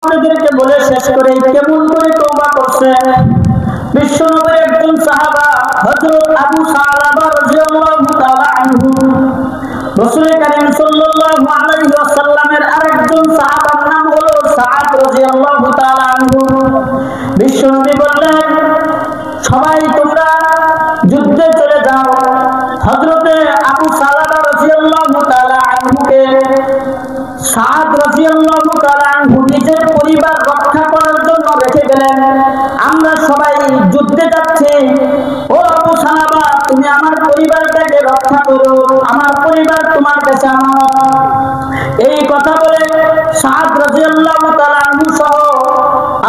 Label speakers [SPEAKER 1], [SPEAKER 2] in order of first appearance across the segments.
[SPEAKER 1] আপনাদেরকে বলে শেষ করে কেমন করে তওবা করছে। বিশ্বনবীর একজন সাহাবা হযরত আবু সালামা রাদিয়াল্লাহু তাআলা আনহু, রাসূল কারীম সাল্লাল্লাহু আলাইহি ওয়াসাল্লামের আরেকজন সাহাবার নাম হলো সাআদ রাদিয়াল্লাহু তাআলা আনহু। বিশ্বনবী বললেন, সবাই তোমরা যুদ্ধে চলে যাও। হযরতে আবু সালামা রাদিয়াল্লাহু তাআলা আনহুকে সাআদ রাদিয়াল্লাহু তাআলা আনহু নিজের পরিবার রক্ষা করার জন্য রেখে গেলেন। আমরা সবাই যুদ্ধে যাচ্ছি, ও আবু সালামা তুমি আমার পরিবারটাকে রক্ষা করো, আমার পরিবার তোমার কাছে আমানত। এই কথা বলে সাআদ রাদিয়াল্লাহু তাআলা আনহু সহ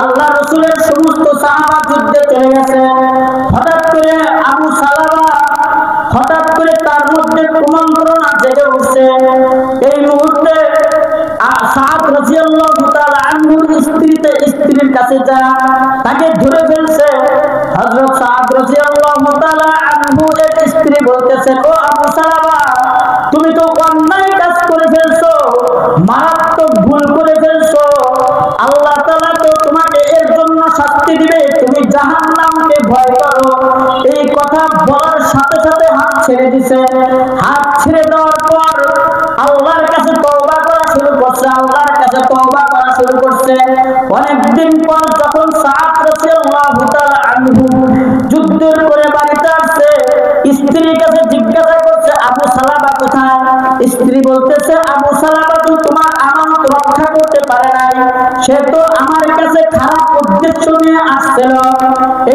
[SPEAKER 1] আল্লাহ রাসূলের সমস্ত সাহাবা যুদ্ধে চলে গেছে। হঠাৎ করে আবু সালামা তার মধ্যে কুমন্ত্রণা জেগে উঠছে। এই মুহূর্তে সাআদ রাদিয়াল্লাহু তাআলা আনহুর স্ত্রীর কাছে যা তাকে ধরে ফেলছে। হযরত সাআদ রাদিয়াল্লাহু তাআলা আনহু এর স্ত্রী বলতেছেন, ও আবু সালামা তুমি তো অন্যায় কাজ করে ফেলছো, মারাত্মক ভুল করে ফেলছো। আল্লাহ তাআলা তো তোমাকে এর জন্য শাস্তি দিবে, তুমি জাহান্নামকে ভয় করো। এই কথা বলার সাথে সাথে হাত ছেড়ে দিছে। হাত ছেড়ে দেওয়ার পর আল্লাহর কাছে তওবা করা শুরু করছে। অনেকদিন পর যখন সাআদ রাদিয়াল্লাহু তাআলা আনহু যুদ্ধের করে বাড়িতে আসছে, স্ত্রীর কাছে জিজ্ঞাসা করছে আবু সালামা কোথায়? স্ত্রী বলতেছে, আবু সালামা তো তোমার আমানত রক্ষা করতে পারে নাই, সে তো আমার কাছে খারাপ উদ্দেশ্য নিয়ে আসছিল।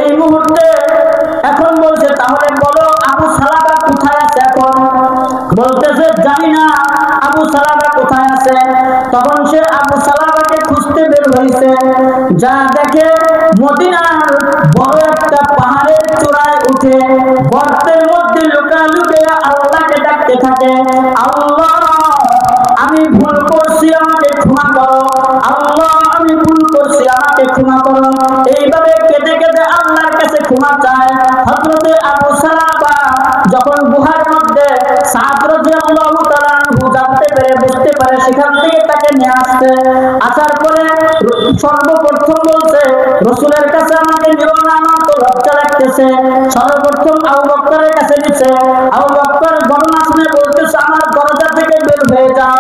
[SPEAKER 1] এই মুহূর্তে এখন বলছে, তাহলে বলো আবু সালামা কোথায় আছে? এখন বলতেছে জানি না আবু সালামা কোথায় আছে। তখন সে আবু সালামাকে খুঁজতে বের হয়েছে। যা দেখে মদিনার বড় একটা পাহাড়ের চূড়ায় উঠে গর্তের মধ্যে লুকিয়ে আল্লাহকে ডাকতে থাকে, আল্লাহ আমি ভুল করছি আমাকে ক্ষমা করো, আল্লাহ আমি ভুল করছি আমাকে ক্ষমা করো। এইভাবে কেঁদে কেঁদে আল্লাহর কাছে ক্ষমা চায়। হযরতে আবু সালামা যখন গুহার মধ্যে সাআদ রাদিয়াল্লাহু তাআলা আনহু জানতে পেরে বুঝতে পারে, সেখান থেকে তাকে নিয়ে আসছে। আসার পরে সর্বপ্রথম বলছে, রাসূলের কাছে আমাকে নিও না, আমার তো লজ্জা লাগতেছে। সর্বপ্রথম আবু বকরের কাছে নিছে। আবু বকর ঘটনা শুনে বলতেছে, আমার দরজা থেকে বের হয়ে যাও।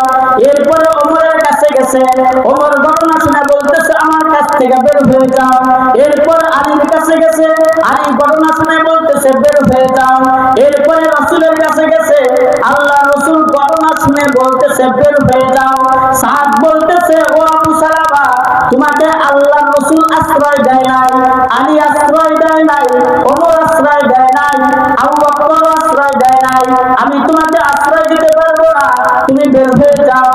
[SPEAKER 1] এরপরে ওমরের কাছে গেছে। ওমর ঘটনা শুনে বলতেছে, আমার কাছ থেকে বের হয়ে যাও। এরপর আলীর কাছে গেছে। আলী ঘটনা শুনে বলতেছে, বের হয়ে যাও। এরপরে রাসূলের কাছে গেছে। আল্লাহ রাসূল ঘটনা শুনে বলতেছে, বের হয়ে যাও। সাআদ বলতেছে, ও আবু সালামা তোমাকে আল্লাহ রাসূল আশ্রয় দেয় নাই, আলী আশ্রয় দেয় নাই, ওমর আশ্রয় দেয় নাই, আবু বকর আশ্রয় দেয় নাই, আমি তোমাকে আশ্রয় দিতে পারবো না, তুমি বের হয়ে যাও।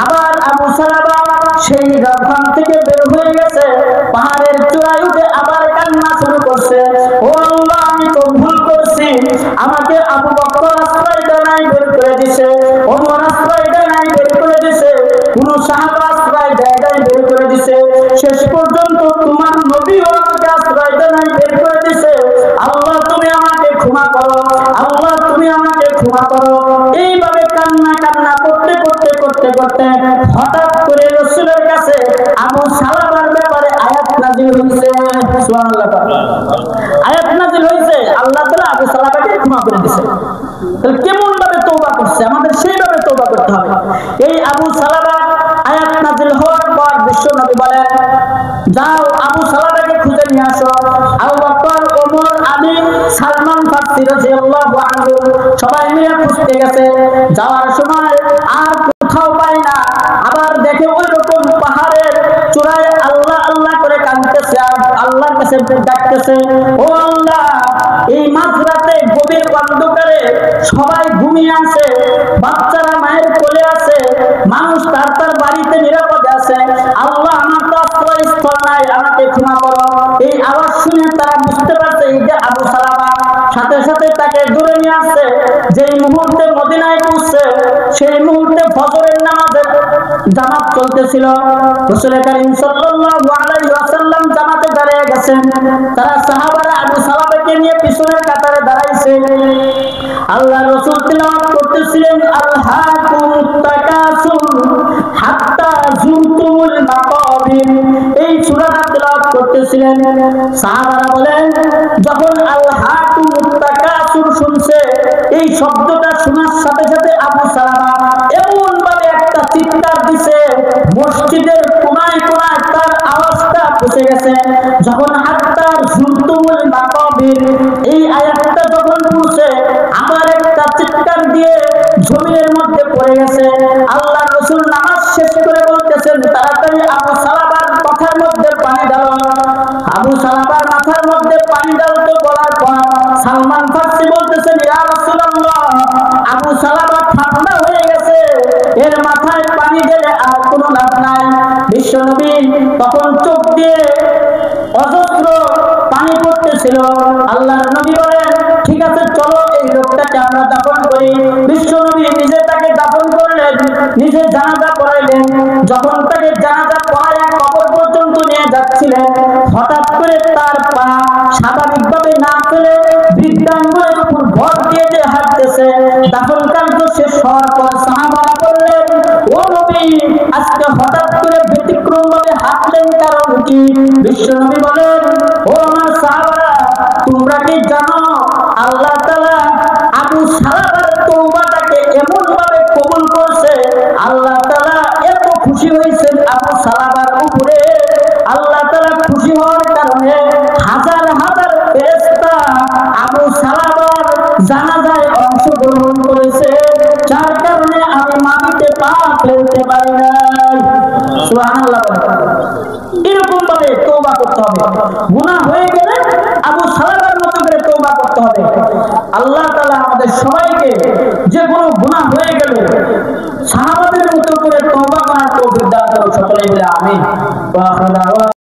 [SPEAKER 1] আবার আবু সালামা সেই ঘর থেকে বের হয়ে গেছে। পাহাড়ের চূড়ায় উঠে আবার কান্না শুরু করছে, ও আল্লাহ আমি তো ভুল করছি, আমাকে আবু বকর আশ্রয় দেয় নাই, বের করে দিছে, ওমর আশ্রয় দেয় নাই, বের করে দিছে, কোন সাহাবা আশ্রয় দেয় নাই, বের করে দিছে, শেষ পর্যন্ত তোমার নবীও আমাকে আশ্রয় দেয় নাই, বের করে দিছে। আল্লাহ তুমি আমাকে ক্ষমা করো, আল্লাহ তুমি আমাকে ক্ষমা করো। এইভাবে কান্না করতে হঠাৎ করে রাসূলের কাছে আবু সালামার ব্যাপারে আয়াত নাযিল হইছে। সুবহানাল্লাহ, আয়াত নাযিল হইছে, আল্লাহ তাআলা আবু সালামাকে ক্ষমা করে দিয়েছে। তাহলে কেমন ভাবে তওবা করছে, আমাদের সেইভাবে তওবা করতে হবে। এই আবু সালামা আয়াত নাযিল হওয়ার পর বিশ্বনবী বলেন, যাও আবু সালামাকে খুঁজে নিয়ে আসো। আবু বকর, ওমর, আলী, সালমান ফারসি রাদিয়াল্লাহু আনহু সবাই মিলে খুঁজতে গেছে। যাওয়ার সময় আর কোথাও পায় না। আবার দেখে ওই রকম পাহাড়ের চূড়ায় আল্লাহ আল্লাহ করে কাঁদতেছে আর আল্লাহর কাছে ডাকতেছে, ও আল্লাহ এই মাঝরাতে গভীর অন্ধকারে সবাই ঘুমিয়ে আছে, বাচ্চারা মায়ের কোলে আছে, মানুষ তার বাড়িতে নিরাপদে আছে, আল্লাহ আমার তো আশ্রয়স্থল নাই, আমাকে ক্ষমা করো। এই আওয়াজ শুনে তারা বুঝতে পারছে এই যে আবু সালামা। সাথে সাথে তাকে দূরে নিয়ে আসছে। যেই মুহূর্তে মদিনায় পৌঁছছে সেই মুহূর্তে ফজরের নামাজের জামাত চলতেছিল। রাসূল কারীম সাল্লাল্লাহু আলাইহি ওয়াসাল্লাম জামাতে দাঁড়িয়ে গেছেন। তারা সাহাবারা আবু সালামাকে নিয়ে পিছনের কাতারে দাঁড়াইছে। আল্লাহ রাসূল তিলাওয়াত করতেছিলেন, আলহাকুমুত তাকাসুর হাত্তা যুরতুমুল মাকাবির মাকাবির এই সূরাটা তেলাওয়াত করতেছিলেন। সাহাবারা বলেন যখন আল-হাকুমুত তাকাসুর শুনছে, এই শব্দটা শোনার সাথে সাথে আবু সালামা এমন ভাবে একটা চিৎকার দিছে, মসজিদের কোনায় কোনায় তার আওয়াজটা পৌঁছে গেছে। যখন হাত্তা যুরতুমুল মাকাবির এই আয়াতটা যখন পড়ছে, আবার একটা চিৎকার দিয়ে জমিনের মধ্যে পড়ে গেছে। আল্লাহ রাসূল নামাজ শেষ করে বলতেছেন, তাড়াতাড়ি আবু সালামার মাথার মধ্যে পানি ঢালো। আবু সালামার মাথার মধ্যে পানি ঢালতে বলার পর সালমান ফারসি বলতেছেন, ইয়া রাসূলুল্লাহ, আবু সালামা ঠান্ডা হয়ে গেছে, এর মাথায় পানি ঢেলে আর কোনো লাভ নাই। বিশ্বনবী তখন চোখ দিয়ে অজস্র পানি পড়তেছিল। আল্লাহর নবী বলেন, ঠিক আছে চলো এই লোকটাকে আমরা দাফন করি। বিশ্বনবী নিজে তাকে দাফন করলেন, নিজে জানাজা পড়াইলেন। যখন তাকে জানাজা পড়াইয়া কবর পর্যন্ত নিয়ে যাচ্ছিলেন, হঠাৎ করে তার পা স্বাভাবিকভাবে না ফেলে বৃদ্ধাঙ্গুলের উপর ভর দিয়ে যে হাঁটতেছে। দাফন কার্য শেষ হওয়ার পর সাহাবারা বললেন, ও নবী, আজকে হঠাৎ করে ব্যতিক্রম ভাবে হাঁটলেন, কারণ কি? বিশ্বনবী বলেন, ও আমার সাহাবারা, তোমরা কি জানো আল্লাহ তাআলা আবু সালামার তওবাটাকে এমন ভাবে কবুল করছে, আল্লাহ তাআলা এত খুশি হয়েছেন আবু সালামার উপরে। আল্লাহ তাআলা খুশি হওয়ার কারণে হাজার হাজার ফেরেশতা আবু সালামার জানাজায় অংশগ্রহণ করেছে, যার কারণে আমি মাটিতে পা ফেলতে পারি নাই। সুবহানাল্লাহ। এরকম ভাবে তওবা করতে হবে। গুনাহ হয়ে গেলে আবু সালামার মতো করে তওবা করতে হবে। আল্লাহ তাআলা আমাদের সবাইকে যে কোনো গুনাহ হয়ে গেলে সাহাবাদের মতো করে তওবা করার তৌফিক দান করুন। সকলে মিলে আমিন।